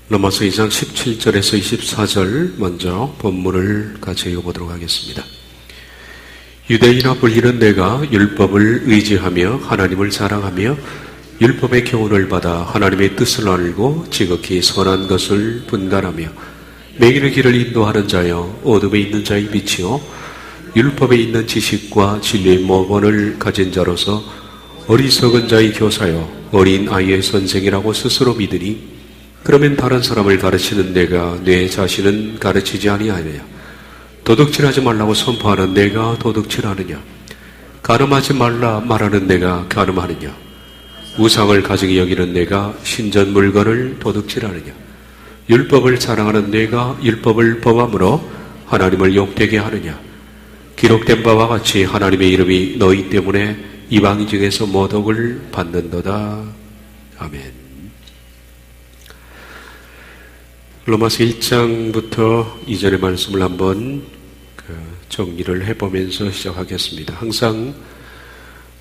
로마서 2장 17절에서 24절 먼저 본문을 같이 읽어보도록 하겠습니다. 유대인아 불리는 내가 율법을 의지하며 하나님을 사랑하며 율법의 교훈을 받아 하나님의 뜻을 알고 지극히 선한 것을 분간하며 맹인의 길을 인도하는 자여 어둠에 있는 자의 빛이요 율법에 있는 지식과 진리의 모본을 가진 자로서 어리석은 자의 교사여 어린 아이의 선생이라고 스스로 믿으니 그러면 다른 사람을 가르치는 내가 내 자신은 가르치지 아니하느냐? 도둑질하지 말라고 선포하는 내가 도둑질하느냐? 간음하지 말라 말하는 내가 간음하느냐? 우상을 가지게 여기는 내가 신전 물건을 도둑질하느냐? 율법을 사랑하는 내가 율법을 범함으로 하나님을 욕되게 하느냐? 기록된 바와 같이 하나님의 이름이 너희 때문에 이방인 중에서 모독을 받는도다. 아멘. 로마서 1장부터 이전의 말씀을 한번 정리를 해보면서 시작하겠습니다. 항상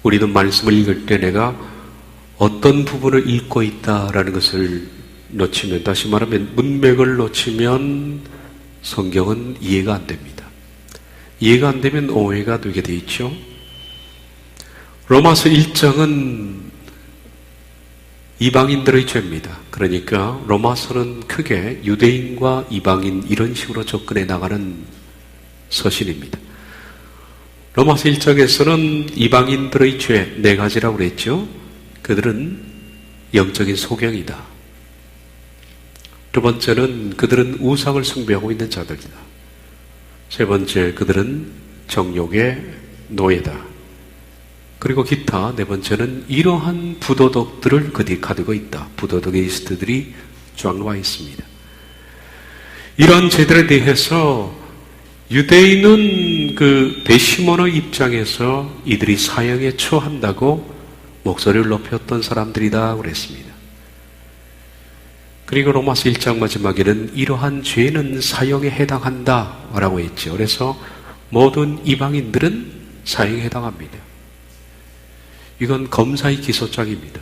우리는 말씀을 읽을 때 내가 어떤 부분을 읽고 있다라는 것을 놓치면, 다시 말하면 문맥을 놓치면 성경은 이해가 안 됩니다. 이해가 안 되면 오해가 되게 돼 있죠. 로마서 1장은 이방인들의 죄입니다. 그러니까 로마서는 크게 유대인과 이방인 이런 식으로 접근해 나가는 서신입니다. 로마서 1장에서는 이방인들의 죄 네 가지라고 그랬죠. 그들은 영적인 소경이다. 두 번째는 그들은 우상을 숭배하고 있는 자들이다. 세 번째, 그들은 정욕의 노예다. 그리고 기타, 네 번째는 이러한 부도덕들을 그들이 가지고 있다. 부도덕이스트들이 쫙 와 있습니다. 이런 죄들에 대해서 유대인은 그 배시몬의 입장에서 이들이 사형에 처한다고 목소리를 높였던 사람들이다 그랬습니다. 그리고 로마서 1장 마지막에는 이러한 죄는 사형에 해당한다 라고 했죠. 그래서 모든 이방인들은 사형에 해당합니다. 이건 검사의 기소장입니다.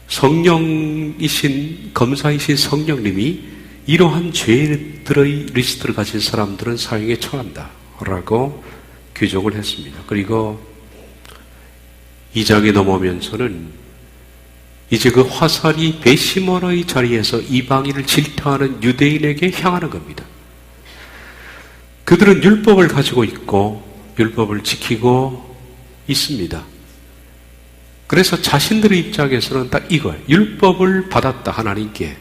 성령이신, 검사이신 성령님이 이러한 죄들의 리스트를 가진 사람들은 사형에 처한다 라고 규정을 했습니다. 그리고 2장에 넘어오면서는 이제 그 화살이 배시몬의 자리에서 이방인을 질타하는 유대인에게 향하는 겁니다. 그들은 율법을 가지고 있고 율법을 지키고 있습니다. 그래서 자신들의 입장에서는 딱 이거예요. 율법을 받았다, 하나님께.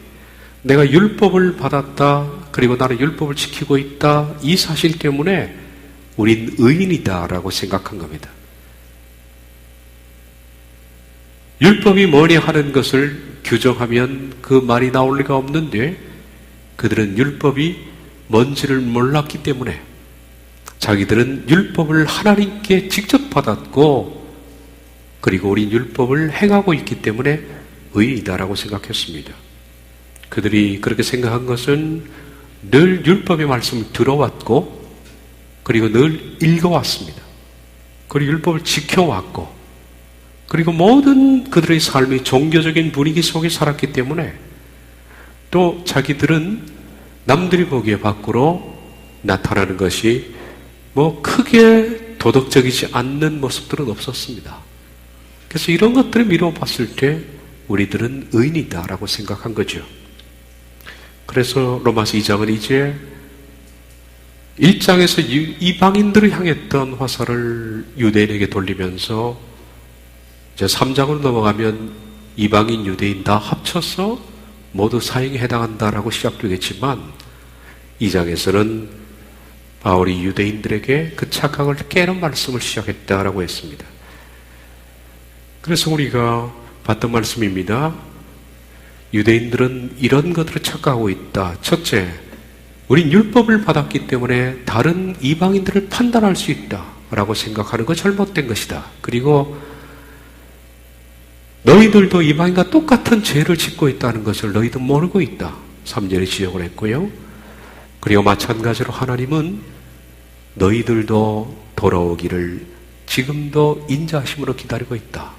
내가 율법을 받았다, 그리고 나는 율법을 지키고 있다, 이 사실 때문에 우린 의인이다 라고 생각한 겁니다. 율법이 뭐냐 하는 것을 규정하면 그 말이 나올 리가 없는데 그들은 율법이 뭔지를 몰랐기 때문에 자기들은 율법을 하나님께 직접 받았고 그리고 우린 율법을 행하고 있기 때문에 의이다라고 생각했습니다. 그들이 그렇게 생각한 것은 늘 율법의 말씀을 들어왔고 그리고 늘 읽어왔습니다. 그리고 율법을 지켜왔고 그리고 모든 그들의 삶이 종교적인 분위기 속에 살았기 때문에 또 자기들은 남들이 보기에 밖으로 나타나는 것이 뭐 크게 도덕적이지 않는 모습들은 없었습니다. 그래서 이런 것들을 미루어 봤을 때 우리들은 의인이다 라고 생각한 거죠. 그래서 로마서 2장은 이제 1장에서 이방인들을 향했던 화살을 유대인에게 돌리면서 이제 3장으로 넘어가면 이방인, 유대인 다 합쳐서 모두 사형에 해당한다라고 시작되겠지만 2장에서는 바울이 유대인들에게 그 착각을 깨는 말씀을 시작했다라고 했습니다. 그래서 우리가 봤던 말씀입니다. 유대인들은 이런 것들을 착각하고 있다. 첫째, 우린 율법을 받았기 때문에 다른 이방인들을 판단할 수 있다 라고 생각하는 거 잘못된 것이다. 그리고 너희들도 이방인과 똑같은 죄를 짓고 있다는 것을 너희도 모르고 있다. 3절에 지적을 했고요. 그리고 마찬가지로 하나님은 너희들도 돌아오기를 지금도 인자하심으로 기다리고 있다.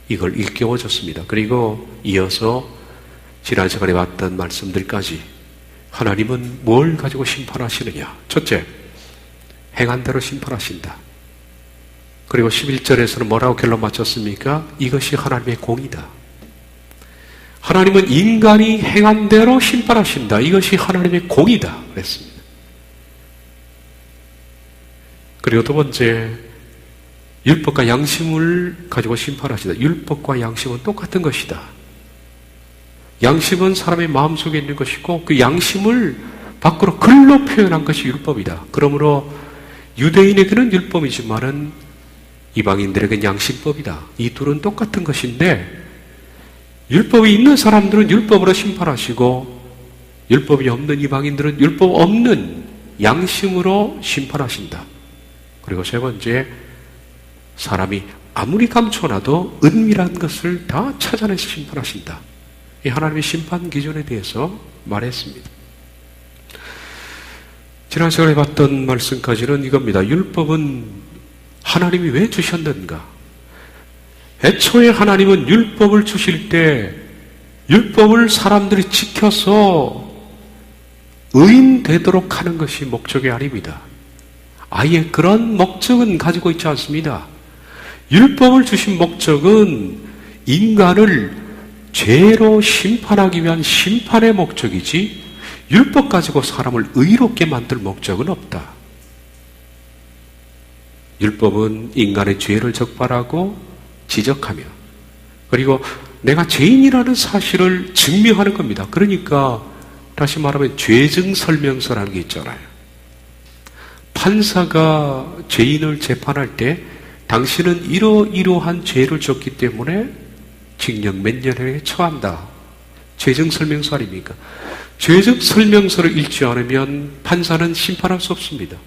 이걸 일깨워줬습니다. 그리고 이어서 지난 시간에 봤던 말씀들까지 하나님은 뭘 가지고 심판하시느냐? 첫째, 행한 대로 심판하신다. 그리고 11절에서는 뭐라고 결론 맞췄습니까? 이것이 하나님의 공이다. 하나님은 인간이 행한 대로 심판하신다. 이것이 하나님의 공이다. 그랬습니다. 그리고 두 번째, 율법과 양심을 가지고 심판하시다. 율법과 양심은 똑같은 것이다. 양심은 사람의 마음속에 있는 것이고 그 양심을 밖으로 글로 표현한 것이 율법이다. 그러므로 유대인에게는 율법이지만은 이방인들에게는 양심법이다. 이 둘은 똑같은 것인데 율법이 있는 사람들은 율법으로 심판하시고 율법이 없는 이방인들은 율법 없는 양심으로 심판하신다. 그리고 세 번째, 사람이 아무리 감춰놔도 은밀한 것을 다 찾아내서 심판하신다. 이 하나님의 심판 기준에 대해서 말했습니다. 지난 시간에 봤던 말씀까지는 이겁니다. 율법은 하나님이 왜 주셨는가? 애초에 하나님은 율법을 주실 때 율법을 사람들이 지켜서 의인 되도록 하는 것이 목적이 아닙니다. 아예 그런 목적은 가지고 있지 않습니다. 율법을 주신 목적은 인간을 죄로 심판하기 위한 심판의 목적이지 율법 가지고 사람을 의롭게 만들 목적은 없다. 율법은 인간의 죄를 적발하고 지적하며 그리고 내가 죄인이라는 사실을 증명하는 겁니다. 그러니까 다시 말하면 죄증 설명서라는 게 있잖아요. 판사가 죄인을 재판할 때 당신은 이러이러한 죄를 졌기 때문에 징역 몇 년에 처한다. 죄증 설명서 아닙니까? 죄증 설명서를 읽지 않으면 판사는 심판할 수 없습니다.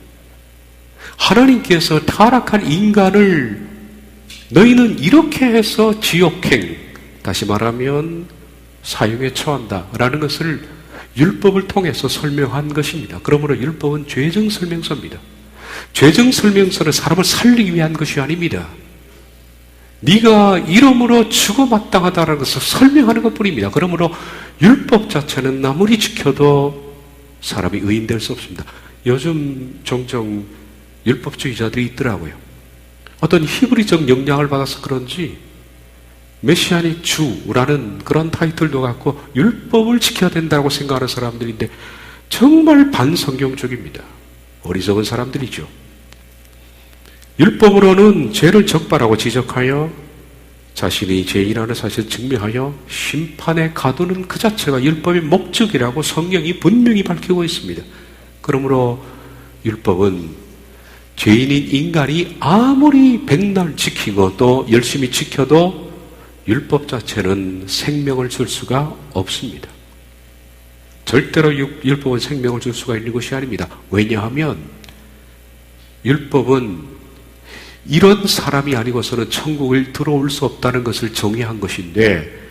하나님께서 타락한 인간을 너희는 이렇게 해서 지옥행, 다시 말하면 사형에 처한다 라는 것을 율법을 통해서 설명한 것입니다. 그러므로 율법은 죄증 설명서입니다. 죄증 설명서는 사람을 살리기 위한 것이 아닙니다. 네가 이러므로 죽어마땅하다는 것을 설명하는 것뿐입니다. 그러므로 율법 자체는 아무리 지켜도 사람이 의인될 수 없습니다. 요즘 종종 율법주의자들이 있더라고요. 어떤 히브리적 영향을 받아서 그런지 메시아닉 주라는 그런 타이틀도 갖고 율법을 지켜야 된다고 생각하는 사람들인데 정말 반성경적입니다. 어리석은 사람들이죠. 율법으로는 죄를 적발하고 지적하여 자신이 죄인이라는 사실을 증명하여 심판에 가두는 그 자체가 율법의 목적이라고 성경이 분명히 밝히고 있습니다. 그러므로 율법은 죄인인 인간이 아무리 백날 지키고 또 열심히 지켜도 율법 자체는 생명을 줄 수가 없습니다. 절대로 율법은 생명을 줄 수가 있는 것이 아닙니다. 왜냐하면 율법은 이런 사람이 아니고서는 천국을 들어올 수 없다는 것을 정의한 것인데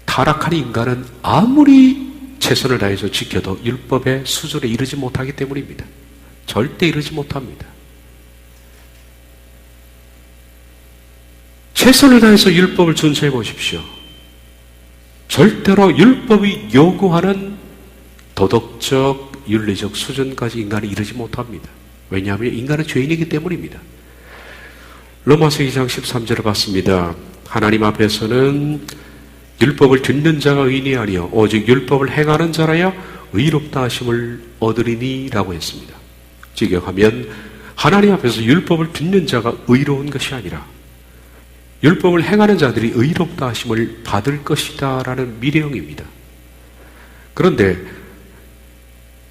타락한 인간은 아무리 최선을 다해서 지켜도 율법의 수준에 이르지 못하기 때문입니다. 절대 이르지 못합니다. 최선을 다해서 율법을 준수해 보십시오. 절대로 율법이 요구하는 도덕적, 윤리적 수준까지 인간이 이르지 못합니다. 왜냐하면 인간은 죄인이기 때문입니다. 로마서 2장 13절을 봤습니다. 하나님 앞에서는 율법을 듣는 자가 의인이 아니요 오직 율법을 행하는 자라야 의롭다 하심을 얻으리니 라고 했습니다. 직역하면 하나님 앞에서 율법을 듣는 자가 의로운 것이 아니라 율법을 행하는 자들이 의롭다 하심을 받을 것이다 라는 미래형입니다. 그런데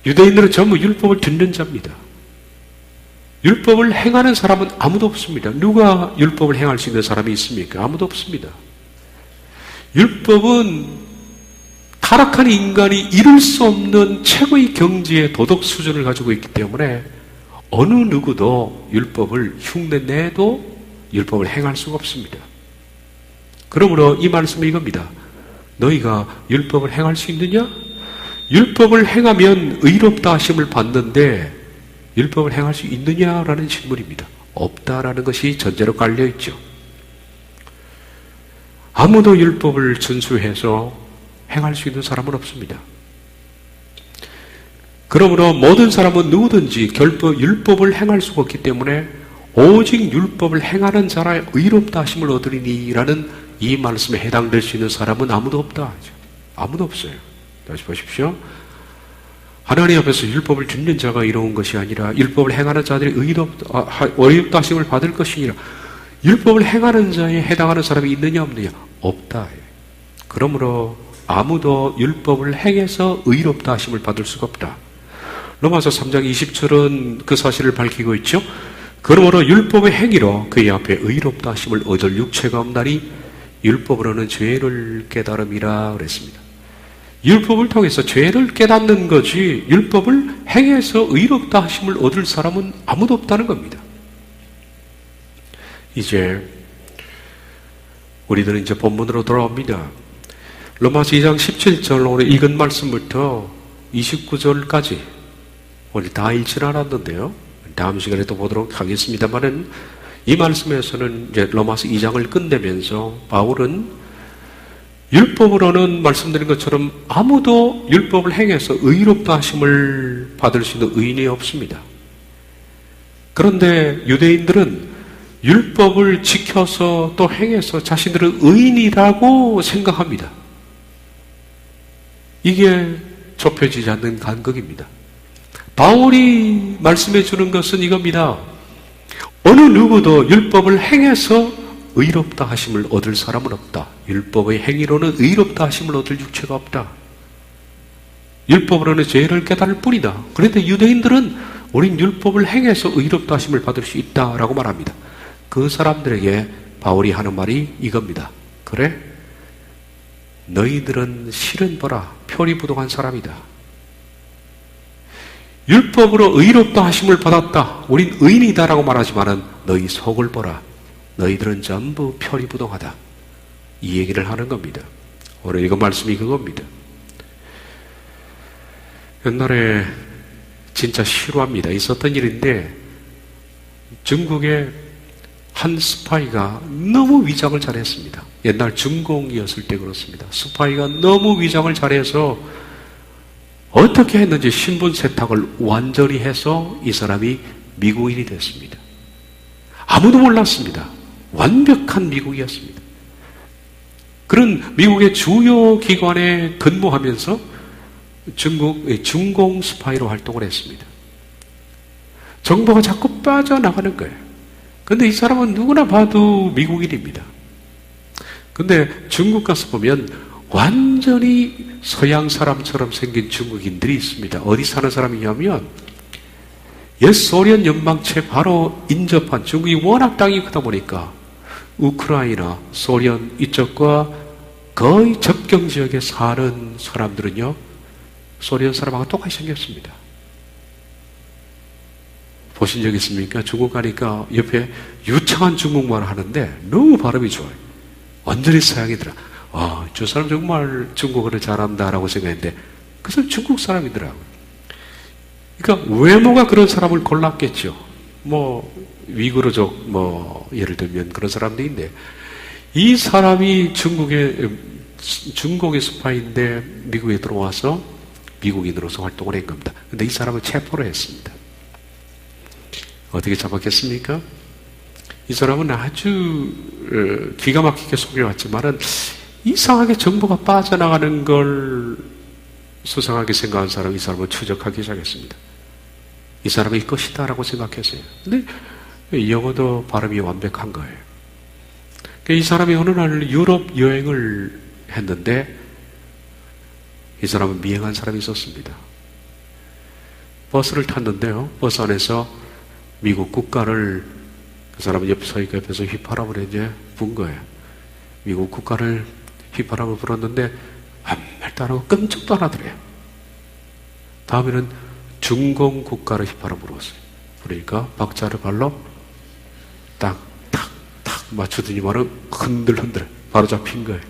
유대인들은 전부 율법을 듣는 자입니다. 율법을 행하는 사람은 아무도 없습니다. 누가 율법을 행할 수 있는 사람이 있습니까? 아무도 없습니다. 율법은 타락한 인간이 이룰 수 없는 최고의 경지의 도덕 수준을 가지고 있기 때문에 어느 누구도 율법을 흉내내도 율법을 행할 수가 없습니다. 그러므로 이 말씀은 이겁니다. 너희가 율법을 행할 수 있느냐? 율법을 행하면 의롭다 하심을 받는데 율법을 행할 수 있느냐라는 질문입니다. 없다라는 것이 전제로 깔려있죠. 아무도 율법을 준수해서 행할 수 있는 사람은 없습니다. 그러므로 모든 사람은 누구든지 율법을 행할 수가 없기 때문에 오직 율법을 행하는 자라 의롭다 하심을 얻으리니라는 이 말씀에 해당될 수 있는 사람은 아무도 없다. 아무도 없어요. 다시 보십시오. 하나님 앞에서 율법을 듣는 자가 이로운 것이 아니라 율법을 행하는 자들이 의롭다 하심을 받을 것이 아니라 율법을 행하는 자에 해당하는 사람이 있느냐 없느냐? 없다. 그러므로 아무도 율법을 행해서 의롭다 하심을 받을 수가 없다. 로마서 3장 20절은 그 사실을 밝히고 있죠. 그러므로 율법의 행위로 그의 앞에 의롭다 하심을 얻을 육체가 없나니 율법으로는 죄를 깨달음이라 그랬습니다. 율법을 통해서 죄를 깨닫는 거지 율법을 행해서 의롭다 하심을 얻을 사람은 아무도 없다는 겁니다. 이제 우리들은 이제 본문으로 돌아옵니다. 로마서 2장 17절 오늘 읽은 말씀부터 29절까지 오늘 다 읽지는 않았는데요. 다음 시간에 또 보도록 하겠습니다만은 이 말씀에서는 이제 로마서 2장을 끝내면서 바울은 율법으로는 말씀드린 것처럼 아무도 율법을 행해서 의롭다 하심을 받을 수 있는 의인이 없습니다. 그런데 유대인들은 율법을 지켜서 또 행해서 자신들은 의인이라고 생각합니다. 이게 좁혀지지 않는 간극입니다. 바울이 말씀해 주는 것은 이겁니다. 어느 누구도 율법을 행해서 의롭다 하심을 얻을 사람은 없다. 율법의 행위로는 의롭다 하심을 얻을 육체가 없다. 율법으로는 죄를 깨달을 뿐이다. 그런데 유대인들은 우린 율법을 행해서 의롭다 하심을 받을 수 있다라고 말합니다. 그 사람들에게 바울이 하는 말이 이겁니다. 그래? 너희들은 실은 보라. 표리부동한 사람이다. 율법으로 의롭다 하심을 받았다. 우린 의인이다라고 말하지만은 너희 속을 보라. 너희들은 전부 표리부동하다. 이 얘기를 하는 겁니다. 오늘 이거 말씀이 그겁니다. 옛날에 진짜 실화입니다. 있었던 일인데 중국의 한 스파이가 너무 위장을 잘했습니다. 옛날 중공이었을 때 그렇습니다. 스파이가 너무 위장을 잘해서 어떻게 했는지 신분 세탁을 완전히 해서 이 사람이 미국인이 됐습니다. 아무도 몰랐습니다. 완벽한 미국이었습니다. 그런 미국의 주요 기관에 근무하면서 중공 스파이로 활동을 했습니다. 정보가 자꾸 빠져나가는 거예요. 근데 이 사람은 누구나 봐도 미국인입니다. 근데 중국 가서 보면 완전히 서양 사람처럼 생긴 중국인들이 있습니다. 어디 사는 사람이냐면 옛 소련 연방체 바로 인접한 중국이 워낙 땅이 크다 보니까 우크라이나, 소련 이쪽과 거의 접경 지역에 사는 사람들은요 소련 사람하고 똑같이 생겼습니다. 보신 적 있습니까? 중국 가니까 옆에 유창한 중국말을 하는데 너무 발음이 좋아요. 완전히 서양이더라. 아, 저 사람 정말 중국어를 잘한다라고 생각했는데 그 사람 중국 사람이더라고요. 그러니까 외모가 그런 사람을 골랐겠죠. 위구르족 예를 들면 그런 사람들인데 이 사람이 중국의 스파이인데 미국에 들어와서 미국인으로서 활동을 한 겁니다. 근데 이 사람을 체포를 했습니다. 어떻게 잡았겠습니까? 이 사람은 아주 기가 막히게 속여왔지만은 이상하게 정보가 빠져나가는 걸 수상하게 생각한 사람이 이 사람을 추적하기 시작했습니다. 이 사람이 것이다라고 생각했어요. 근데 영어도 발음이 완벽한 거예요. 이 사람이 어느 날 유럽 여행을 했는데 이 사람은 미행한 사람이 있었습니다. 버스를 탔는데요. 버스 안에서 미국 국가를 그 사람은 옆에서 휘파람을 이제 분 거예요. 미국 국가를 휘파람을 불었는데 아무 말도 안 하고 끔찍도 안 하더래요. 다음에는 중공 국가를 휘파람 불었어요. 그러니까 박자를 발로 딱 맞추더니만은 흔들흔들 바로 잡힌 거예요.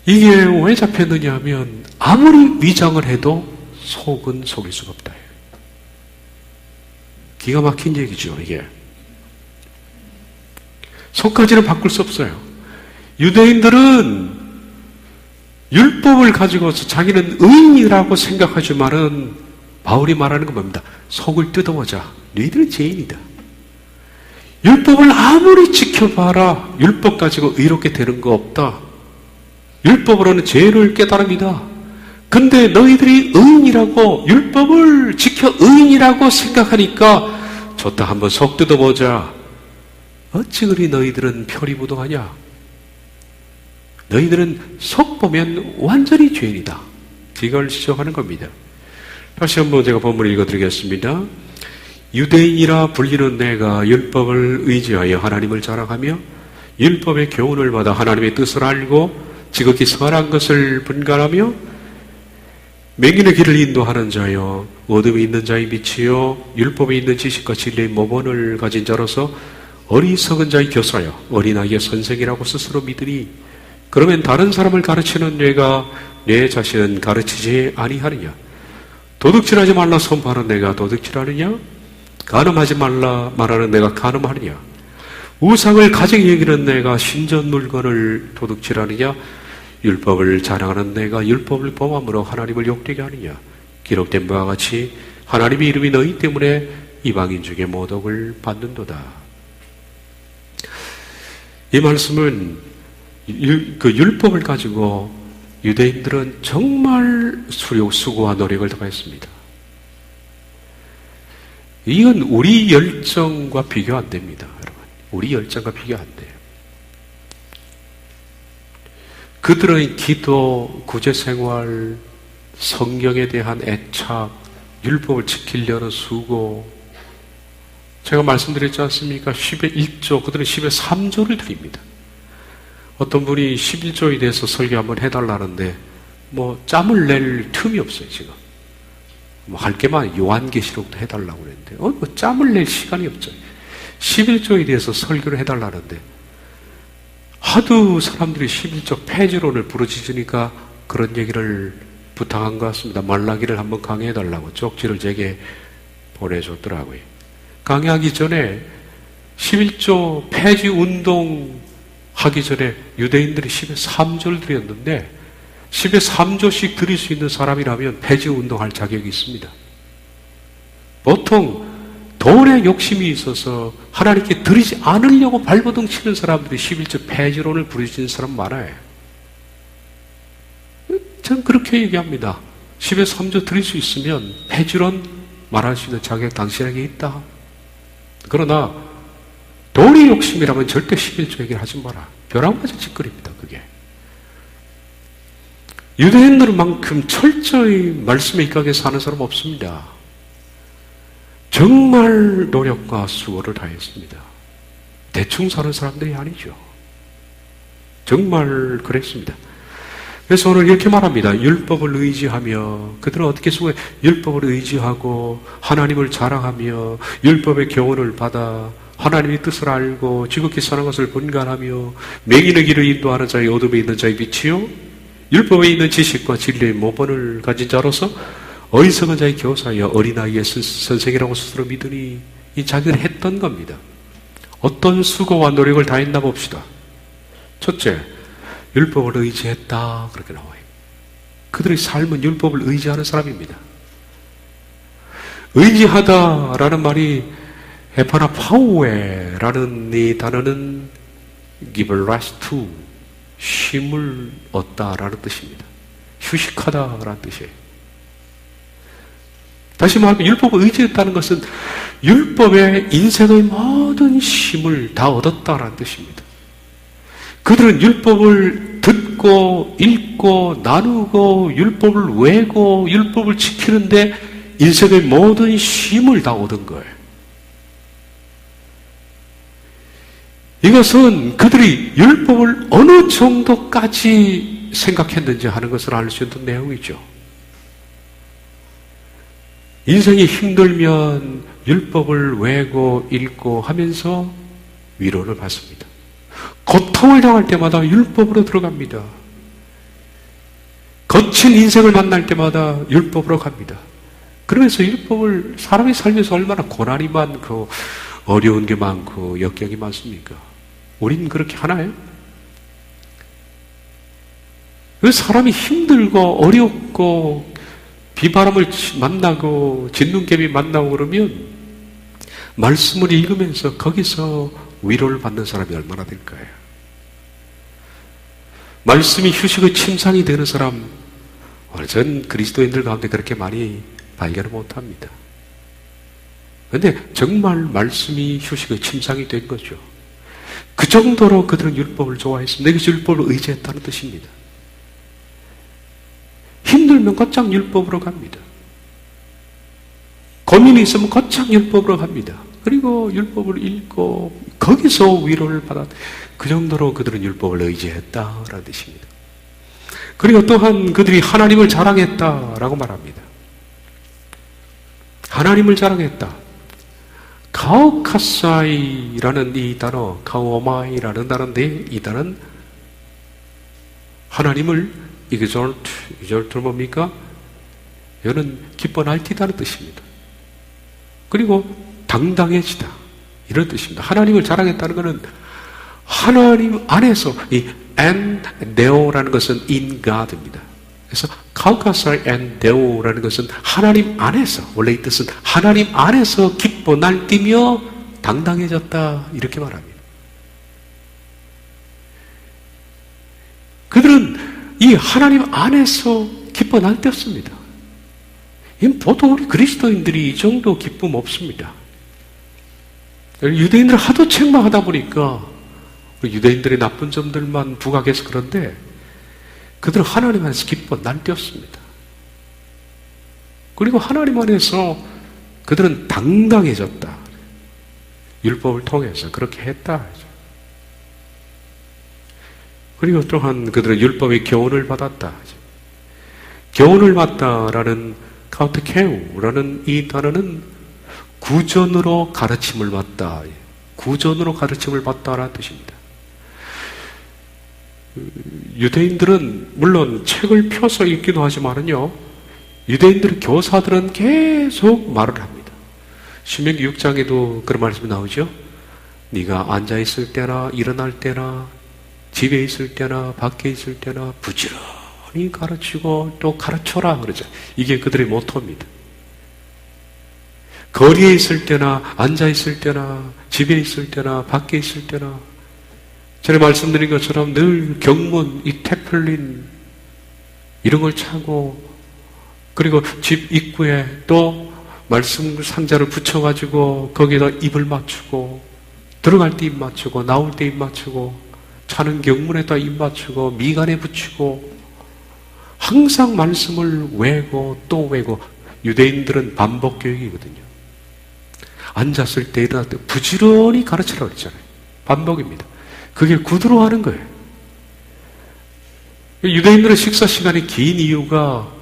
이게 왜 잡혔느냐 하면 아무리 위장을 해도 속은 속일 수가 없다. 기가 막힌 얘기죠, 이게. 속까지는 바꿀 수 없어요. 유대인들은 율법을 가지고서 자기는 의인이라고 생각하지만은 바울이 말하는 건 뭡니다? 속을 뜯어보자. 너희들은 죄인이다. 율법을 아무리 지켜봐라. 율법 가지고 의롭게 되는 거 없다. 율법으로는 죄를 깨달음이다. 근데 너희들이 의인이라고, 율법을 지켜 의인이라고 생각하니까 좋다, 한번 속 뜯어보자. 어찌 그리 너희들은 표리부동하냐? 너희들은 속 보면 완전히 죄인이다. 이걸 지적하는 겁니다. 다시 한번 제가 본문을 읽어드리겠습니다. 유대인이라 불리는 내가 율법을 의지하여 하나님을 자랑하며 율법의 교훈을 받아 하나님의 뜻을 알고 지극히 선한 것을 분간하며 맹인의 길을 인도하는 자여 어둠에 있는 자의 빛이요 율법에 있는 지식과 진리의 모본을 가진 자로서 어리석은 자의 교사여 어린아이의 선생이라고 스스로 믿으니 그러면 다른 사람을 가르치는 내가 내 자신은 가르치지 아니하느냐? 도둑질하지 말라 선포하는 내가 도둑질하느냐? 간음하지 말라 말하는 내가 간음하느냐? 우상을 가증히 여기는 내가 신전 물건을 도둑질하느냐? 율법을 자랑하는 내가 율법을 범함으로 하나님을 욕되게 하느냐? 기록된 바와 같이 하나님의 이름이 너희 때문에 이방인 중에 모독을 받는도다. 이 말씀은 그 율법을 가지고 유대인들은 정말 수고와 노력을 다했습니다. 이건 우리 열정과 비교 안 됩니다, 여러분. 우리 열정과 비교 안 돼요. 그들의 기도, 구제생활, 성경에 대한 애착, 율법을 지키려는 수고, 제가 말씀드렸지 않습니까? 10의 1조, 그들은 10의 3조를 드립니다. 어떤 분이 11조에 대해서 설교 한번 해달라는데 짬을 낼 틈이 없어요. 지금 할 게만 요한계시록도 해달라고 그랬는데 짬을 낼 시간이 없죠. 11조에 대해서 설교를 해달라는데 하도 사람들이 11조 폐지론을 부르짖으니까 그런 얘기를 부탁한 것 같습니다. 말라기를 한번 강의해달라고 쪽지를 제게 보내줬더라고요. 강의하기 전에 11조 폐지 운동 하기 전에 유대인들이 10의 3조를 드렸는데 10의 3조씩 드릴 수 있는 사람이라면 폐지 운동할 자격이 있습니다. 보통 돈에 욕심이 있어서 하나님께 드리지 않으려고 발버둥 치는 사람들이 11조 폐지론을 부르짖는 사람 많아요. 전 그렇게 얘기합니다. 10의 3조 드릴 수 있으면 폐지론 말할 수 있는 자격 당신에게 있다. 그러나 돈의 욕심이라면 절대 11조 얘기를 하지 마라. 벼랑맞은 짓거리입니다, 그게. 유대인들만큼 철저히 말씀에 입각해 사는 사람 없습니다. 정말 노력과 수고를 다했습니다. 대충 사는 사람들이 아니죠. 정말 그랬습니다. 그래서 오늘 이렇게 말합니다. 율법을 의지하며, 그들은 어떻게 수고해? 율법을 의지하고 하나님을 자랑하며 율법의 교훈을 받아 하나님의 뜻을 알고 지극히 선한 것을 분간하며 맹인의 길을 인도하는 자의 어둠에 있는 자의 빛이요 율법에 있는 지식과 진리의 모본을 가진 자로서 어리석은 자의 교사여 어린아이의 선생이라고 스스로 믿으니 이 자기를 했던 겁니다. 어떤 수고와 노력을 다했나 봅시다. 첫째, 율법을 의지했다 그렇게 나와요. 그들의 삶은 율법을 의지하는 사람입니다. 의지하다라는 말이 에파나 파우에라는 이 단어는 give rest to, 쉼을 얻다라는 뜻입니다. 휴식하다라는 뜻이에요. 다시 말하면 율법을 의지했다는 것은 율법에 인생의 모든 쉼을 다 얻었다라는 뜻입니다. 그들은 율법을 듣고 읽고 나누고 율법을 외고 율법을 지키는데 인생의 모든 쉼을 다 얻은 거예요. 이것은 그들이 율법을 어느 정도까지 생각했는지 하는 것을 알 수 있는 내용이죠. 인생이 힘들면 율법을 외고 읽고 하면서 위로를 받습니다. 고통을 당할 때마다 율법으로 들어갑니다. 거친 인생을 만날 때마다 율법으로 갑니다. 그러면서 율법을 사람이 살면서 얼마나 고난이 많고 어려운 게 많고 역경이 많습니까? 우린 그렇게 하나요? 그 사람이 힘들고 어렵고 비바람을 만나고 진눈깨비 만나고 그러면 말씀을 읽으면서 거기서 위로를 받는 사람이 얼마나 될까요? 말씀이 휴식의 침상이 되는 사람, 전 그리스도인들 가운데 그렇게 많이 발견을 못합니다. 그런데 정말 말씀이 휴식의 침상이 된 거죠. 그 정도로 그들은 율법을 좋아했습니다. 이것이 율법을 의지했다는 뜻입니다. 힘들면 곧장 율법으로 갑니다. 고민이 있으면 곧장 율법으로 갑니다. 그리고 율법을 읽고 거기서 위로를 받아 그 정도로 그들은 율법을 의지했다라는 뜻입니다. 그리고 또한 그들이 하나님을 자랑했다라고 말합니다. 하나님을 자랑했다. 가오카사이라는 이 단어, 가오마이라는 단어인데 이 단어는 하나님을 exalt는 뭡니까? 이거는 기뻐 날뛰다는 뜻입니다. 그리고 당당해지다 이런 뜻입니다. 하나님을 자랑했다는 것은 하나님 안에서 이 and deo라는 것은 in God입니다. 그래서 가우카사이 and deo라는 것은 하나님 안에서, 원래 이 뜻은 하나님 안에서 기뻐 날뛰며 당당해졌다 이렇게 말합니다. 그들은 이 하나님 안에서 기뻐 날뛰었습니다. 보통 우리 그리스도인들이 이 정도 기쁨 없습니다. 유대인들 하도 책망하다 보니까 유대인들의 나쁜 점들만 부각해서 그런데 그들은 하나님 안에서 기뻐 날뛰었습니다. 그리고 하나님 안에서 그들은 당당해졌다. 율법을 통해서 그렇게 했다. 그리고 또한 그들은 율법의 교훈을 받았다. 교훈을 받다라는 카우테케우라는 이 단어는 구전으로 가르침을 받다. 구전으로 가르침을 받다라는 뜻입니다. 유대인들은 물론 책을 펴서 읽기도 하지만은요, 유대인들의 교사들은 계속 말을 합니다. 신명기 6장에도 그런 말씀이 나오죠. 네가 앉아있을 때나 일어날 때나 집에 있을 때나 밖에 있을 때나 부지런히 가르치고 또 가르쳐라 그러죠. 이게 그들의 모토입니다. 거리에 있을 때나 앉아 있을 때나 집에 있을 때나 밖에 있을 때나 전에 말씀드린 것처럼 늘 경문, 이 태플린 이런 걸 차고 그리고 집 입구에 또 말씀 상자를 붙여가지고 거기에다 입을 맞추고 들어갈 때 입 맞추고 나올 때 입 맞추고 차는 경문에다 입 맞추고 미간에 붙이고 항상 말씀을 외고 또 외고 유대인들은 반복 교육이거든요. 앉았을 때 일어날 때 부지런히 가르치라고 그랬잖아요. 반복입니다. 그게 구두로 하는 거예요. 유대인들의 식사 시간이 긴 이유가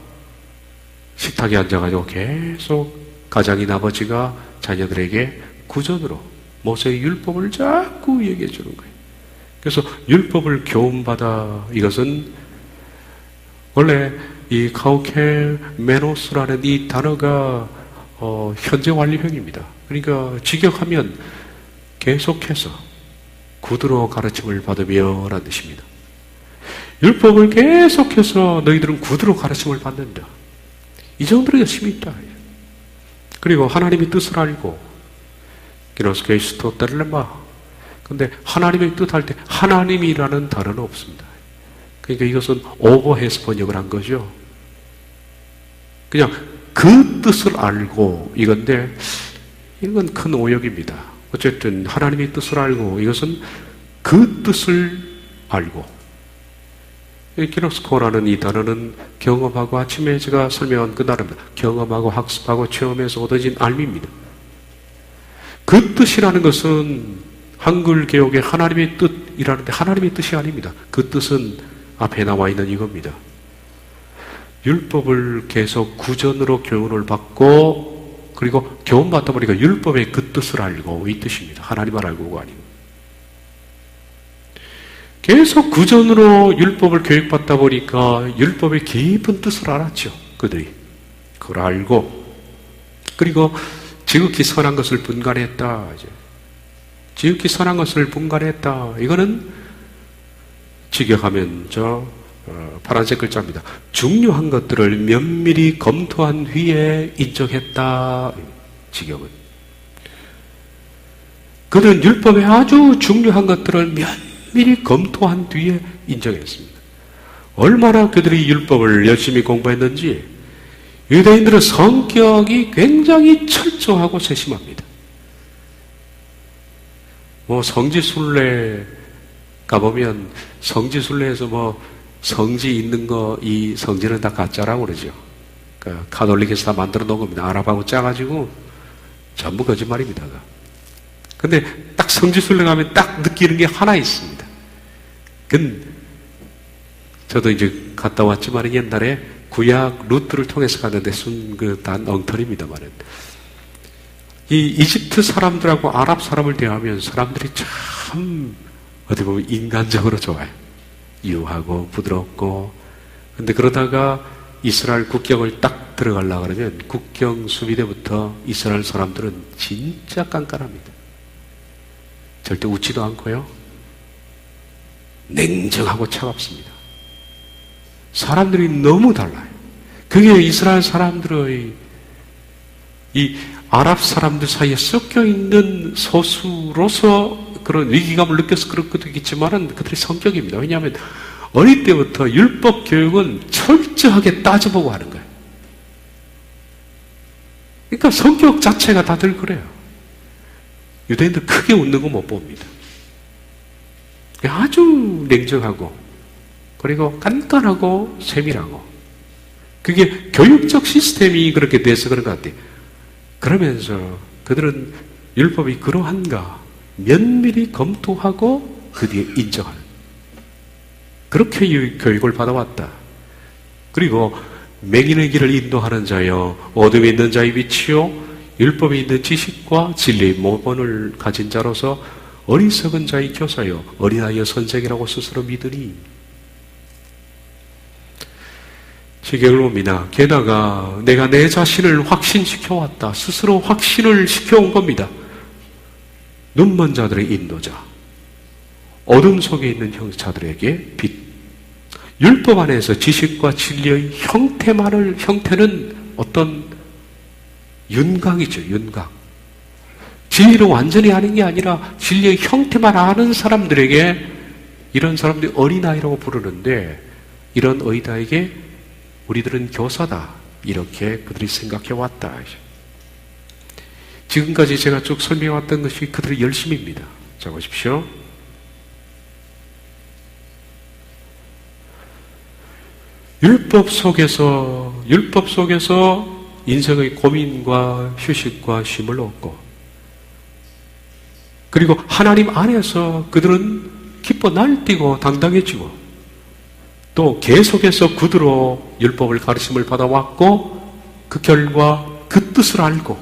식탁에 앉아가지고 계속 가장인 아버지가 자녀들에게 구전으로 모세의 율법을 자꾸 얘기해 주는 거예요. 그래서 율법을 교훈받아 이것은 원래 이 카우케메노스라는 이 단어가 현재 완료형입니다. 그러니까 직역하면 계속해서 구두로 가르침을 받으며 라는 뜻입니다. 율법을 계속해서 너희들은 구두로 가르침을 받는다. 이 정도로 열심히 있다. 그리고 하나님의 뜻을 알고 기노스케이스토 텔레마 근데 하나님의 뜻할 때 하나님이라는 단어는 없습니다. 그러니까 이것은 오버해서 번역을 한 거죠. 그냥 그 뜻을 알고 이건데 이건 큰 오역입니다. 어쨌든 하나님의 뜻을 알고 이것은 그 뜻을 알고 기노스코라는 이 단어는 경험하고 아침에 제가 설명한 그 단어입니다. 경험하고 학습하고 체험해서 얻어진 알미입니다. 그 뜻이라는 것은 한글 개혁의 하나님의 뜻이라는데 하나님의 뜻이 아닙니다. 그 뜻은 앞에 나와 있는 이겁니다. 율법을 계속 구전으로 교훈을 받고 그리고 교훈 받다 보니까 율법의 그 뜻을 알고 이 뜻입니다. 하나님을 알고가 아니고 계속 구전으로 율법을 교육받다 보니까 율법의 깊은 뜻을 알았죠. 그들이 그걸 알고 그리고 지극히 선한 것을 분간했다. 지극히 선한 것을 분간했다. 이거는 직역하면 파란색 글자입니다. 중요한 것들을 면밀히 검토한 후에 인정했다. 직역은. 그들은 율법의 아주 중요한 것들을 면밀히 검토한 뒤에 인정했습니다. 얼마나 그들이 율법을 열심히 공부했는지 유대인들은 성격이 굉장히 철저하고 세심합니다. 성지순례 가보면 성지순례에서 성지 있는 거 이 성지는 다 가짜라고 그러죠. 그러니까 카톨릭에서 다 만들어 놓은 겁니다. 아랍하고 짜가지고 전부 거짓말입니다. 근데 딱 성지순례 가면 딱 느끼는 게 하나 있습니다. 저도 이제 갔다 왔지만 옛날에 구약 루트를 통해서 갔는데 단 엉터리입니다만은 이 이집트 사람들하고 아랍 사람을 대하면 사람들이 참 어떻게 보면 인간적으로 좋아요. 유하고 부드럽고. 근데 그러다가 이스라엘 국경을 딱 들어가려고 그러면 국경 수비대부터 이스라엘 사람들은 진짜 깐깐합니다. 절대 웃지도 않고요. 냉정하고 차갑습니다. 사람들이 너무 달라요. 그게 이스라엘 사람들의 이 아랍 사람들 사이에 섞여 있는 소수로서 그런 위기감을 느껴서 그런 것도 있겠지만은 그들의 성격입니다. 왜냐하면 어릴 때부터 율법 교육은 철저하게 따져보고 하는 거예요. 그러니까 성격 자체가 다들 그래요. 유대인들 크게 웃는 거 못 봅니다. 아주 냉정하고 그리고 깐깐하고 세밀하고 그게 교육적 시스템이 그렇게 돼서 그런 것 같아요. 그러면서 그들은 율법이 그러한가 면밀히 검토하고 그 뒤에 인정하는 그렇게 교육을 받아왔다. 그리고 맹인의 길을 인도하는 자여 어둠에 있는 자의 빛이요 율법에 있는 지식과 진리의 모본을 가진 자로서 어리석은 자의 교사여 어린아이의 선생이라고 스스로 믿으니 지경을 봅니다. 게다가 내가 내 자신을 확신시켜왔다. 스스로 확신을 시켜온 겁니다. 눈먼 자들의 인도자, 어둠 속에 있는 형사들에게 빛, 율법 안에서 지식과 진리의 형태는 어떤 윤곽이죠. 윤곽. 진리를 완전히 아는 게 아니라 진리의 형태만 아는 사람들에게 이런 사람들이 어린아이라고 부르는데 이런 어이다에게 우리들은 교사다. 이렇게 그들이 생각해왔다. 지금까지 제가 쭉 설명해왔던 것이 그들의 열심입니다. 자, 보십시오. 율법 속에서 인생의 고민과 휴식과 쉼을 얻고 그리고 하나님 안에서 그들은 기뻐 날뛰고 당당해지고 또 계속해서 구두로 율법을 가르침을 받아왔고 그 결과 그 뜻을 알고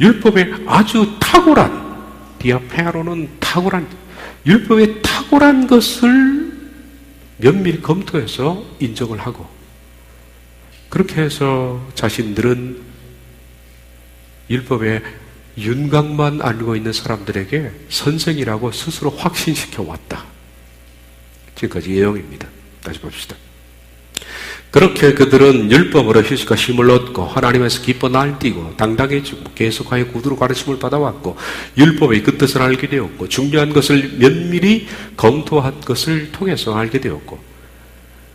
율법의 아주 탁월한 디아페아로는 탁월한 율법의 탁월한 것을 면밀히 검토해서 인정을 하고 그렇게 해서 자신들은 율법의 윤곽만 알고 있는 사람들에게 선생이라고 스스로 확신시켜 왔다. 지금까지 예용입니다. 다시 봅시다. 그렇게 그들은 율법으로 휴식과 쉼을 얻고 하나님에서 기뻐 날뛰고 당당해지고 계속하여 구두로 가르침을 받아왔고 율법의 그 뜻을 알게 되었고 중요한 것을 면밀히 검토한 것을 통해서 알게 되었고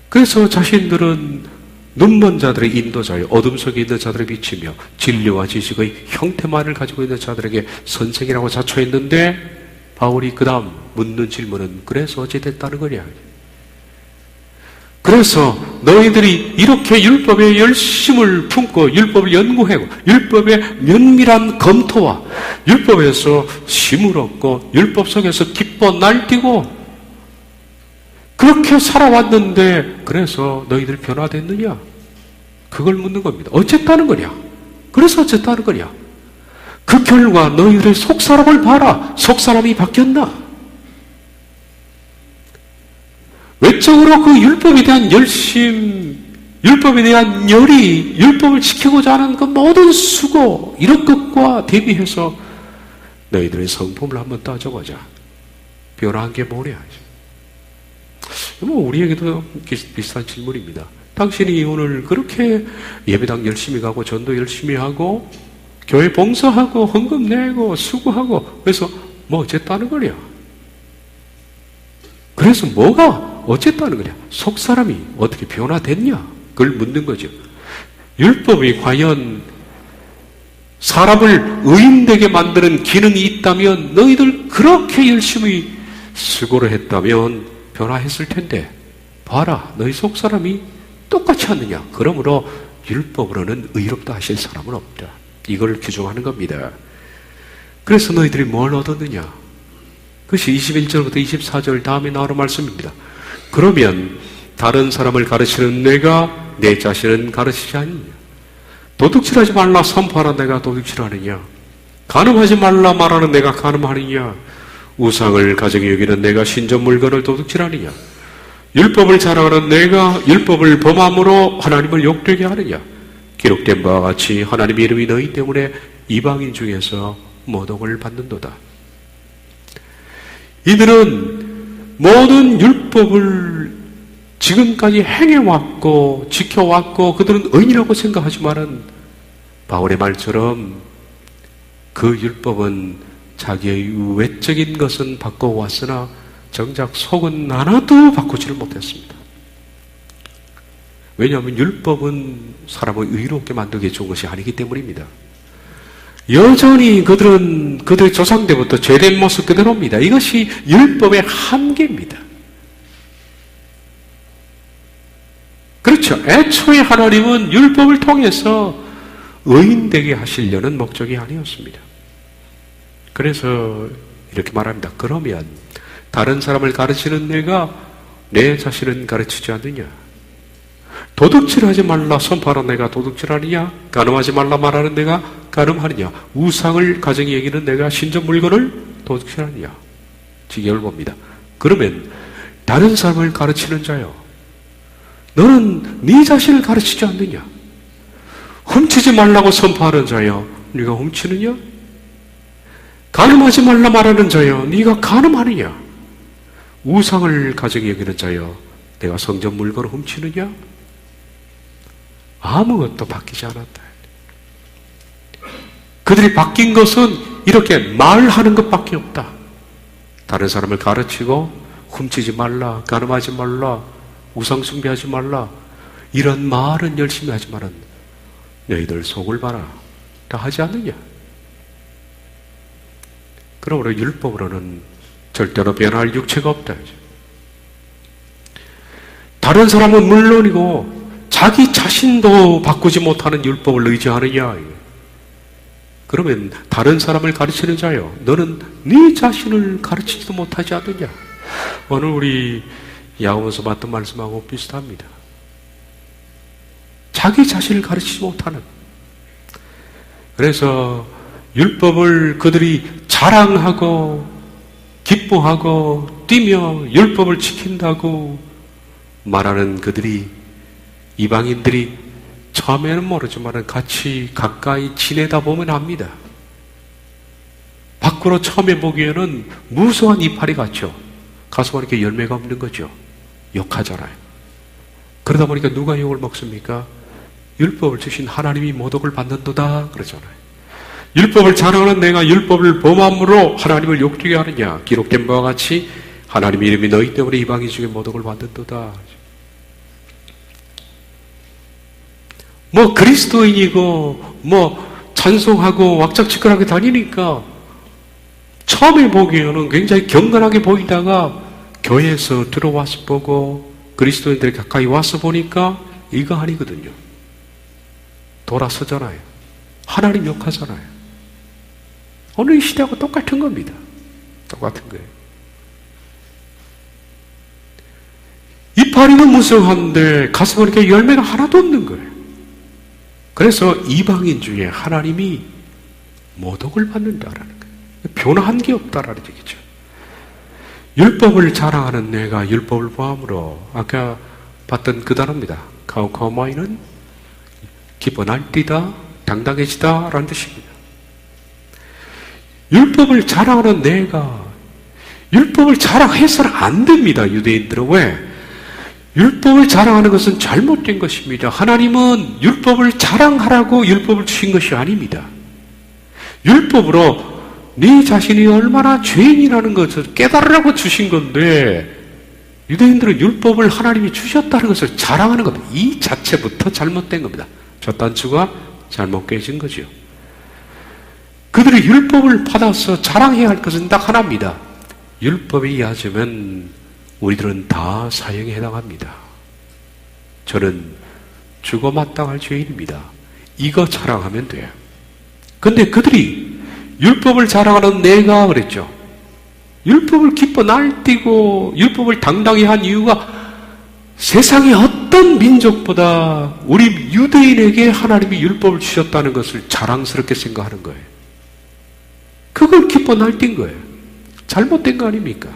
그래서 자신들은 눈먼 자들의 인도자여 어둠 속에 있는 자들의 빛이며 진리와 지식의 형태만을 가지고 있는 자들에게 선생이라고 자처했는데 바울이 그 다음 묻는 질문은 그래서 어찌 됐다는 거냐. 그래서 너희들이 이렇게 율법에 열심을 품고 율법을 연구하고 율법의 면밀한 검토와 율법에서 쉼을 얻고 율법 속에서 기뻐 날뛰고 그렇게 살아왔는데 그래서 너희들 변화됐느냐? 그걸 묻는 겁니다. 어쨌다는 거냐? 그래서 어쨌다는 거냐? 그 결과 너희들의 속사람을 봐라. 속사람이 바뀌었나? 외적으로 그 율법에 대한 열심, 율법에 대한 열이, 율법을 지키고자 하는 그 모든 수고, 이런 것과 대비해서 너희들의 성품을 한번 따져보자. 변화한 게 뭐냐? 뭐 우리에게도 비슷한 질문입니다. 당신이 오늘 그렇게 예배당 열심히 가고 전도 열심히 하고 교회 봉사하고 헌금 내고 수고하고 그래서 뭐 어쨌다는 거냐? 그래서 뭐가 어쨌다는 거냐? 속 사람이 어떻게 변화됐냐? 그걸 묻는 거죠. 율법이 과연 사람을 의인되게 만드는 기능이 있다면 너희들 그렇게 열심히 수고를 했다면 변화했을 텐데 봐라 너희 속 사람이 똑같이 하느냐? 그러므로 율법으로는 의롭다 하실 사람은 없다. 이걸 규정하는 겁니다. 그래서 너희들이 뭘 얻었느냐? 그것이 21절부터 24절 다음에 나오는 말씀입니다. 그러면 다른 사람을 가르치는 내가 내 자신은 가르치지 않느냐? 도둑질하지 말라 선포하는 내가 도둑질하느냐? 간음하지 말라 말하는 내가 간음하느냐? 우상을 가정에 여기는 내가 신전 물건을 도둑질하느냐? 율법을 자랑하는 내가 율법을 범함으로 하나님을 욕되게 하느냐? 기록된 바와 같이 하나님의 이름이 너희 때문에 이방인 중에서 모독을 받는도다. 이들은 모든 율법을 지금까지 행해왔고 지켜왔고 그들은 의인이라고 생각하지만은 바울의 말처럼 그 율법은 자기의 외적인 것은 바꿔왔으나 정작 속은 하나도 바꾸지를 못했습니다. 왜냐하면 율법은 사람을 의롭게 만들게 좋은 것이 아니기 때문입니다. 여전히 그들은 그들의 조상 때부터 죄된 모습 그대로입니다. 이것이 율법의 한계입니다. 그렇죠. 애초에 하나님은 율법을 통해서 의인되게 하시려는 목적이 아니었습니다. 그래서 이렇게 말합니다. 그러면 다른 사람을 가르치는 내가 내 자신은 가르치지 않느냐? 도둑질하지 말라 선포하는 내가 도둑질하느냐? 간음하지 말라 말하는 내가 간음하느냐? 우상을 가정에 여기는 내가 신전 물건을 도둑질하느냐? 지경을 봅니다. 그러면 다른 사람을 가르치는 자요, 너는 네 자신을 가르치지 않느냐? 훔치지 말라고 선포하는 자요, 네가 훔치느냐? 간음하지 말라 말하는 자요, 네가 간음하느냐? 우상을 가정에 여기는 자요, 내가 성전 물건을 훔치느냐? 아무것도 바뀌지 않았다. 그들이 바뀐 것은 이렇게 말하는 것밖에 없다. 다른 사람을 가르치고 훔치지 말라, 간음하지 말라, 우상 숭배하지 말라, 이런 말은 열심히 하지만은 너희들 속을 봐라, 다 하지 않느냐? 그러므로 율법으로는 절대로 변할 육체가 없다. 다른 사람은 물론이고 자기 자신도 바꾸지 못하는 율법을 의지하느냐? 그러면 다른 사람을 가르치는 자요, 너는 네 자신을 가르치지도 못하지 않느냐? 오늘 우리 야고보서 봤던 말씀하고 비슷합니다. 자기 자신을 가르치지 못하는. 그래서 율법을 그들이 자랑하고 기뻐하고 뛰며 율법을 지킨다고 말하는 그들이, 이방인들이 처음에는 모르지만 같이 가까이 지내다 보면 압니다. 밖으로 처음에 보기에는 무수한 이파리 같죠. 가서 보니까 열매가 없는 거죠. 욕하잖아요. 그러다 보니까 누가 욕을 먹습니까? 율법을 주신 하나님이 모독을 받는도다 그러잖아요. 율법을 자랑하는 내가 율법을 범함으로 하나님을 욕되게 하느냐? 기록된 바와 같이 하나님의 이름이 너희 때문에 이방인 중에 모독을 받는도다. 뭐 그리스도인이고 뭐 찬송하고 왁작지껄하게 다니니까 처음에 보기에는 굉장히 경건하게 보이다가 교회에서 들어와서 보고 그리스도인들이 가까이 와서 보니까 이거 아니거든요. 돌아서잖아요. 하나님 욕하잖아요. 오늘 이 시대하고 똑같은 겁니다. 똑같은 거예요. 이파리는 무성한데 가서 보니까 열매가 하나도 없는 거예요. 그래서 이방인 중에 하나님이 모독을 받는다라는 거예요. 변화한 게 없다라는 얘기죠. 율법을 자랑하는 내가 율법을 보함으로, 아까 봤던 그 단어입니다. 카우카우마이는 기뻐 날뛰다, 당당해지다 라는 뜻입니다. 율법을 자랑하는 내가, 율법을 자랑해서는 안 됩니다. 유대인들은 왜? 율법을 자랑하는 것은 잘못된 것입니다. 하나님은 율법을 자랑하라고 율법을 주신 것이 아닙니다. 율법으로 네 자신이 얼마나 죄인이라는 것을 깨달으라고 주신 건데, 유대인들은 율법을 하나님이 주셨다는 것을 자랑하는 것, 이 자체부터 잘못된 겁니다. 첫 단추가 잘못 깨진 거죠. 그들이 율법을 받아서 자랑해야 할 것은 딱 하나입니다. 율법에 의하자면 우리들은 다 사형에 해당합니다. 저는 죽어 마땅할 죄인입니다. 이거 자랑하면 돼요. 근데 그들이 율법을 자랑하는 내가 그랬죠. 율법을 기뻐 날뛰고 율법을 당당히 한 이유가 세상의 어떤 민족보다 우리 유대인에게 하나님이 율법을 주셨다는 것을 자랑스럽게 생각하는 거예요. 그걸 기뻐 날뛴 거예요. 잘못된 거 아닙니까?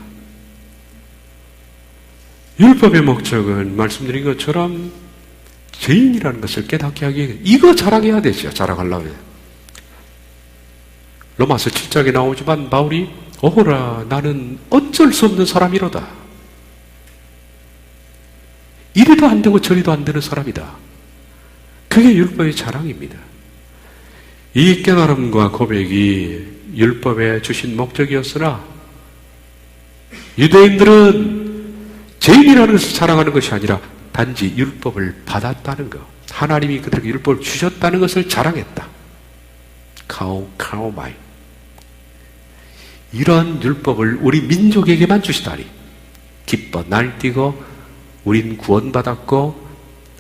율법의 목적은 말씀드린 것처럼 죄인이라는 것을 깨닫게 하기 위해 이거 자랑해야 되죠. 자랑하려면. 로마서 7장에 나오지만 바울이 오호라 나는 어쩔 수 없는 사람이로다. 이리도 안 되고 저리도 안 되는 사람이다. 그게 율법의 자랑입니다. 이 깨달음과 고백이 율법에 주신 목적이었으나 유대인들은 죄인이라는 것을 자랑하는 것이 아니라 단지 율법을 받았다는 것, 하나님이 그들에게 율법을 주셨다는 것을 자랑했다. 카오마이. 이런 율법을 우리 민족에게만 주시다니. 기뻐 날뛰고 우린 구원받았고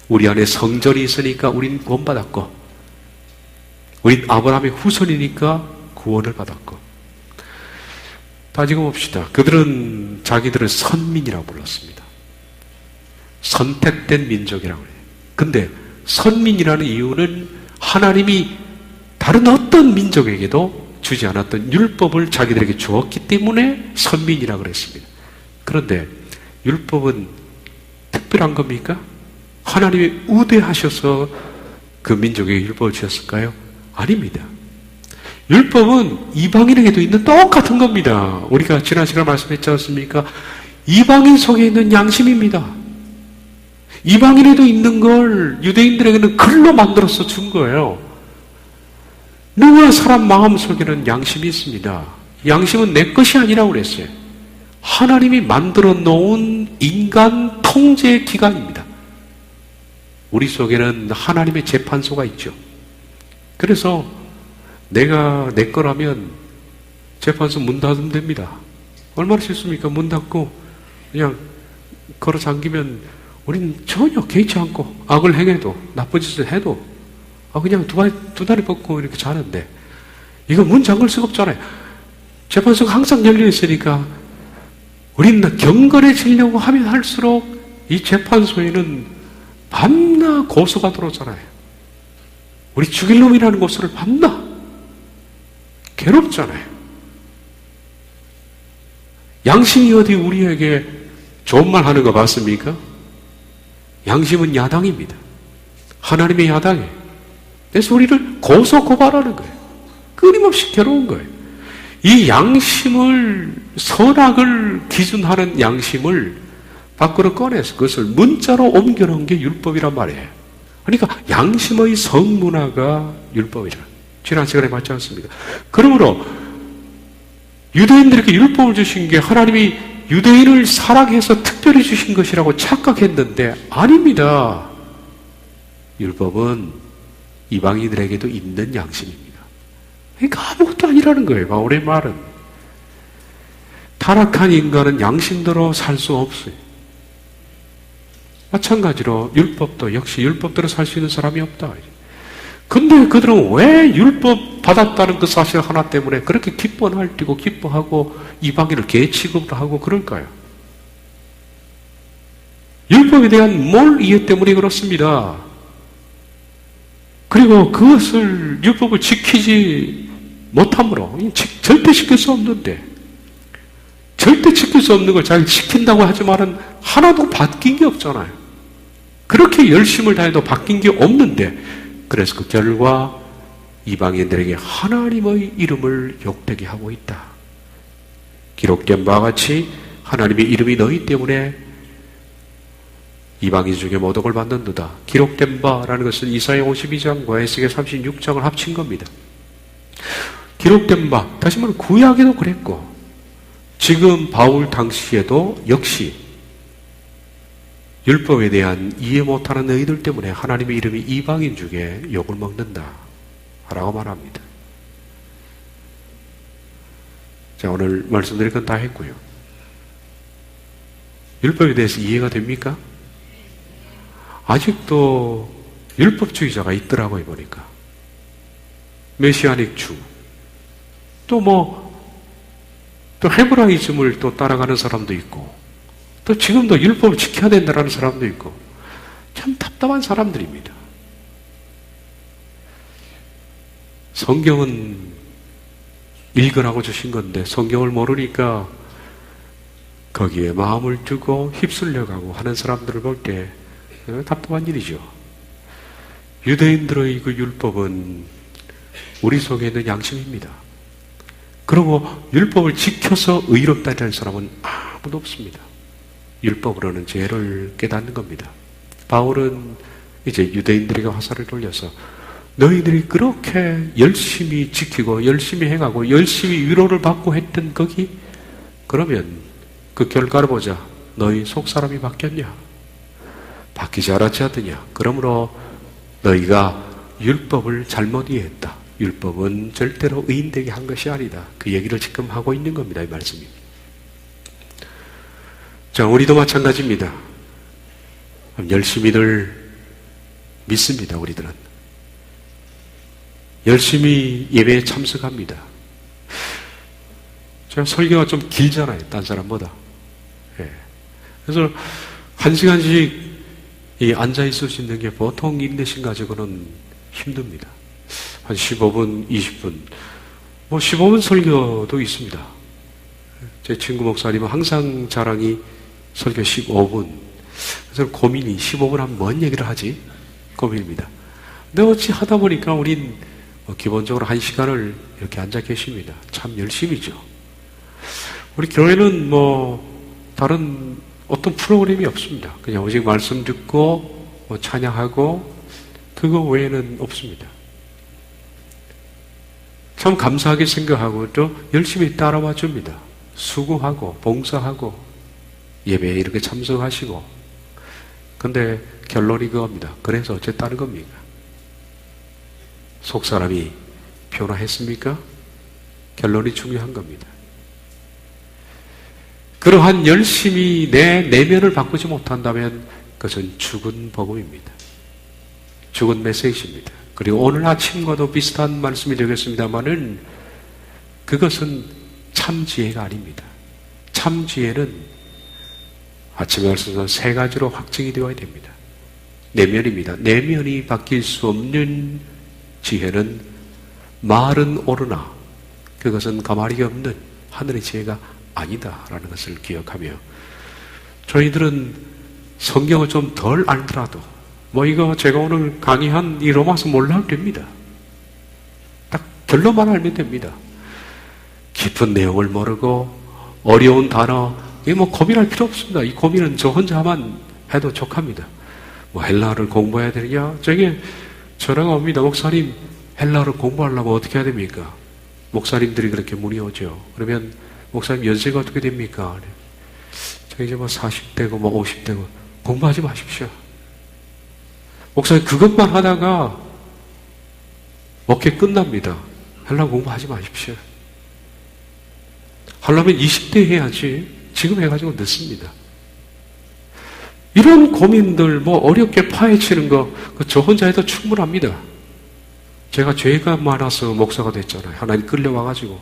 우리 안에 성전이 있으니까 우린 구원받았고 우린 아브라함의 후손이니까 구원을 받았고. 따지고 봅시다. 그들은 자기들을 선민이라고 불렀습니다. 선택된 민족이라고 해요. 근데 선민이라는 이유는 하나님이 다른 어떤 민족에게도 주지 않았던 율법을 자기들에게 주었기 때문에 선민이라고 그랬습니다. 그런데 율법은 특별한 겁니까? 하나님이 우대하셔서 그 민족에게 율법을 주셨을까요? 아닙니다. 율법은 이방인에게도 있는 똑같은 겁니다. 우리가 지난 시간에 말씀했지 않습니까? 이방인 속에 있는 양심입니다. 이방인에도 있는 걸 유대인들에게는 글로 만들어서 준 거예요. 누구나 사람 마음속에는 양심이 있습니다. 양심은 내 것이 아니라고 그랬어요. 하나님이 만들어 놓은 인간 통제 기관입니다. 우리 속에는 하나님의 재판소가 있죠. 그래서 내가 내 거라면 재판소 문 닫으면 됩니다. 얼마나 쉽습니까? 문 닫고 그냥 걸어 잠기면 우리는 전혀 개의치 않고 악을 행해도 나쁜 짓을 해도 그냥 두 다리 뻗고 이렇게 자는데 이거 문 잠글 수가 없잖아요. 재판소가 항상 열려 있으니까 우리는 경건해지려고 하면 할수록 이 재판소에는 밤낮 고소가 들어오잖아요. 우리 죽일 놈이라는 고소를 밤낮 괴롭잖아요. 양심이 어디 우리에게 좋은 말 하는 거 봤습니까? 양심은 야당입니다. 하나님의 야당이에요. 그래서 우리를 고소 고발하는 거예요. 끊임없이 괴로운 거예요. 이 양심을, 선악을 기준하는 양심을 밖으로 꺼내서 그것을 문자로 옮겨놓은 게 율법이란 말이에요. 그러니까 양심의 성문화가 율법이라. 지난 시간에 맞지 않습니까? 그러므로 유대인들에게 율법을 주신 게 하나님이 유대인을 사랑해서 특별히 주신 것이라고 착각했는데 아닙니다. 율법은 이방인들에게도 있는 양심입니다. 그러니까 아무것도 아니라는 거예요. 바울의 말은. 타락한 인간은 양심대로 살 수 없어요. 마찬가지로 율법도 역시 율법대로 살 수 있는 사람이 없다. 근데 그들은 왜 율법 받았다는 그 사실 하나 때문에 그렇게 기뻐 날뛰고 기뻐하고 이방인을 개 취급을 하고 그럴까요? 율법에 대한 몰 이해 때문에 그렇습니다. 그리고 그것을 율법을 지키지 못함으로 절대 지킬 수 없는데 절대 지킬 수 없는 걸 자기 지킨다고 하지만은 하나도 바뀐 게 없잖아요. 그렇게 열심을 다해도 바뀐 게 없는데 그래서 그 결과 이방인들에게 하나님의 이름을 욕되게 하고 있다. 기록된 바와 같이 하나님의 이름이 너희 때문에 이방인 중에 모독을 받는도다. 기록된 바라는 것은 이사야 52장과 에스겔 36장을 합친 겁니다. 기록된 바, 다시 말하면 구약에도 그랬고 지금 바울 당시에도 역시 율법에 대한 이해 못하는 너희들 때문에 하나님의 이름이 이방인 중에 욕을 먹는다 라고 말합니다. 자, 오늘 말씀드릴 건 다 했고요. 율법에 대해서 이해가 됩니까? 아직도 율법주의자가 있더라고요, 보니까. 메시아닉 주. 또 헤브라이즘을 또 따라가는 사람도 있고, 또 지금도 율법을 지켜야 된다는 사람도 있고, 참 답답한 사람들입니다. 성경은 읽으라고 주신 건데, 성경을 모르니까 거기에 마음을 두고 휩쓸려가고 하는 사람들을 볼 때 답답한 일이죠. 유대인들의 그 율법은 우리 속에 있는 양심입니다. 그리고 율법을 지켜서 의롭다는 사람은 아무도 없습니다. 율법으로는 죄를 깨닫는 겁니다. 바울은 이제 유대인들에게 화살을 돌려서 너희들이 그렇게 열심히 지키고 열심히 행하고 열심히 위로를 받고 했던 거기, 그러면 그 결과를 보자. 너희 속사람이 바뀌었냐? 바뀌지 않았지 않느냐? 그러므로 너희가 율법을 잘못 이해했다. 율법은 절대로 의인되게 한 것이 아니다. 그 얘기를 지금 하고 있는 겁니다. 이 말씀이. 자, 우리도 마찬가지입니다. 열심히들 믿습니다. 우리들은 열심히 예배에 참석합니다. 제가 설교가 좀 길잖아요, 딴 사람보다. 예. 그래서 1시간씩 앉아있을 수 있는 게 보통 인내심 가지고는 힘듭니다. 한 15분, 20분. 15분 설교도 있습니다. 제 친구 목사님은 항상 자랑이 설교 15분. 그래서 고민이 15분 하면 뭔 얘기를 하지? 고민입니다. 근데 어찌 하다 보니까 우린 기본적으로 1시간을 이렇게 앉아 계십니다. 참 열심이죠. 우리 교회는 다른 어떤 프로그램이 없습니다. 그냥 오직 말씀 듣고 찬양하고 그거 외에는 없습니다. 참 감사하게 생각하고 또 열심히 따라와 줍니다. 수고하고 봉사하고 예배에 이렇게 참석하시고. 근데 결론이 그겁니다. 그래서 어쨌다는 겁니까? 속사람이 변화했습니까? 결론이 중요한 겁니다. 그러한 열심히 내 내면을 바꾸지 못한다면 그것은 죽은 복음입니다. 죽은 메시지입니다. 그리고 오늘 아침과도 비슷한 말씀이 되겠습니다만은 그것은 참 지혜가 아닙니다. 참 지혜는 아침에 말씀드린 3가지로 확증이 되어야 됩니다. 내면입니다. 내면이 바뀔 수 없는 지혜는 말은 오르나 그것은 가마리 없는 하늘의 지혜가 아니다라는 것을 기억하며, 저희들은 성경을 좀 덜 알더라도 이거 제가 오늘 강의한 이 로마서 몰라도 됩니다. 딱 결론만 알면 됩니다. 깊은 내용을 모르고 어려운 단어 고민할 필요 없습니다. 이 고민은 저 혼자만 해도 족합니다. 헬라어를 공부해야 되느냐? 저게 저랑 옵니다. 목사님, 헬라어를 공부하려면 어떻게 해야 됩니까? 목사님들이 그렇게 문의오죠. 그러면 목사님 연세가 어떻게 됩니까? 저 이제 40대고 50대고 공부하지 마십시오. 목사님 그것만 하다가 목회 끝납니다. 헬라어 공부하지 마십시오. 하려면 20대 해야지 지금 해가지고 늦습니다. 이런 고민들 어렵게 파헤치는 거 저 혼자 해도 충분합니다. 제가 죄가 많아서 목사가 됐잖아요. 하나님 끌려와가지고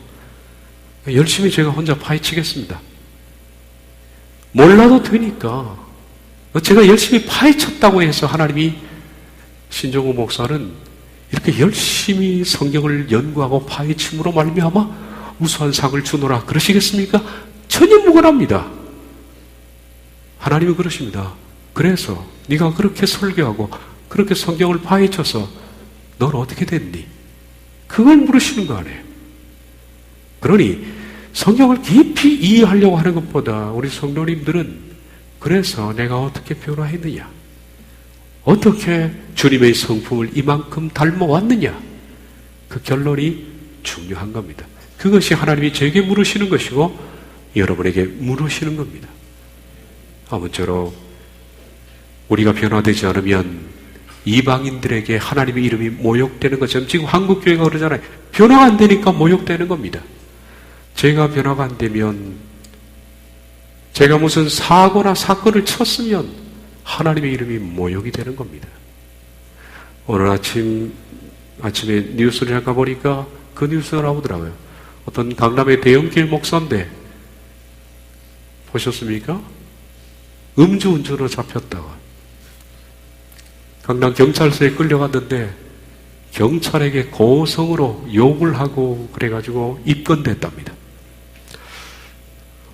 열심히 제가 혼자 파헤치겠습니다. 몰라도 되니까. 제가 열심히 파헤쳤다고 해서 하나님이 신종우 목사는 이렇게 열심히 성경을 연구하고 파헤침으로 말미암아 우수한 상을 주노라 그러시겠습니까? 전혀 무관합니다. 하나님이 그러십니다. 그래서 네가 그렇게 설교하고 그렇게 성경을 파헤쳐서 넌 어떻게 됐니? 그걸 물으시는 거 아니에요. 그러니 성경을 깊이 이해하려고 하는 것보다 우리 성도님들은 그래서 내가 어떻게 변화했느냐? 어떻게 주님의 성품을 이만큼 닮아왔느냐? 그 결론이 중요한 겁니다. 그것이 하나님이 저에게 물으시는 것이고 여러분에게 물으시는 겁니다. 아무쪼록 우리가 변화되지 않으면 이방인들에게 하나님의 이름이 모욕되는 것처럼 지금 한국교회가 그러잖아요. 변화가 안 되니까 모욕되는 겁니다. 제가 변화가 안 되면, 제가 무슨 사고나 사건을 쳤으면 하나님의 이름이 모욕이 되는 겁니다. 오늘 아침에 뉴스를 잠깐 보니까 그 뉴스가 나오더라고요. 어떤 강남의 대형교회 목사인데 보셨습니까? 음주운전으로 잡혔다가 강남 경찰서에 끌려갔는데 경찰에게 고성으로 욕을 하고 그래가지고 입건됐답니다.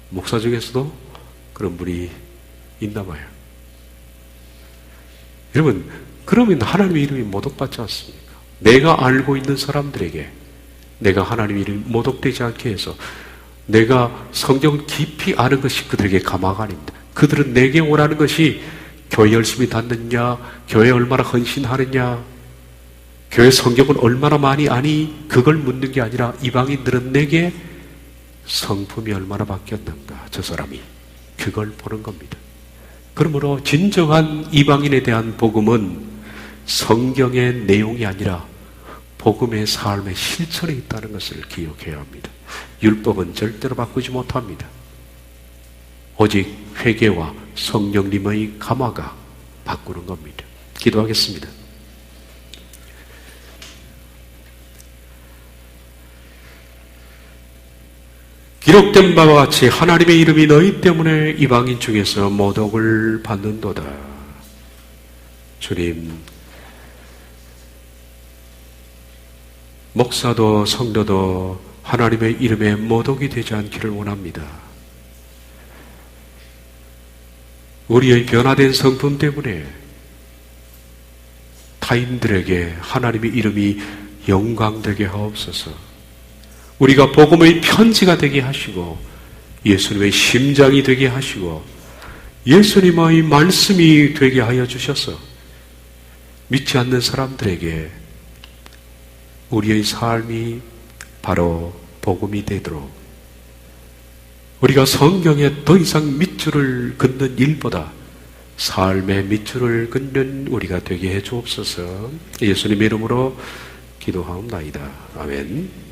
목사 중에서도 그런 분이 있나 봐요. 여러분, 그러면 하나님의 이름이 모독받지 않습니까? 내가 알고 있는 사람들에게 내가 하나님의 이름이 모독되지 않게 해서 내가 성경을 깊이 아는 것이 그들에게 가마가 아닙니다. 그들은 내게 원하는 것이 교회 열심히 다녔냐, 교회 얼마나 헌신하느냐, 교회 성경을 얼마나 많이 아니, 그걸 묻는 게 아니라 이방인들은 내게 성품이 얼마나 바뀌었는가, 저 사람이. 그걸 보는 겁니다. 그러므로 진정한 이방인에 대한 복음은 성경의 내용이 아니라 복음의 삶의 실천에 있다는 것을 기억해야 합니다. 율법은 절대로 바꾸지 못합니다. 오직 회개와 성령님의 감화가 바꾸는 겁니다. 기도하겠습니다. 기록된 바와 같이 하나님의 이름이 너희 때문에 이방인 중에서 모독을 받는도다. 주님, 목사도 성도도 하나님의 이름에 모독이 되지 않기를 원합니다. 우리의 변화된 성품 때문에 타인들에게 하나님의 이름이 영광되게 하옵소서. 우리가 복음의 편지가 되게 하시고 예수님의 심장이 되게 하시고 예수님의 말씀이 되게 하여 주셔서 믿지 않는 사람들에게 우리의 삶이 바로 복음이 되도록 우리가 성경에 더 이상 밑줄을 긋는 일보다 삶의 밑줄을 긋는 우리가 되게 해 주옵소서. 예수님의 이름으로 기도하옵나이다. 아멘.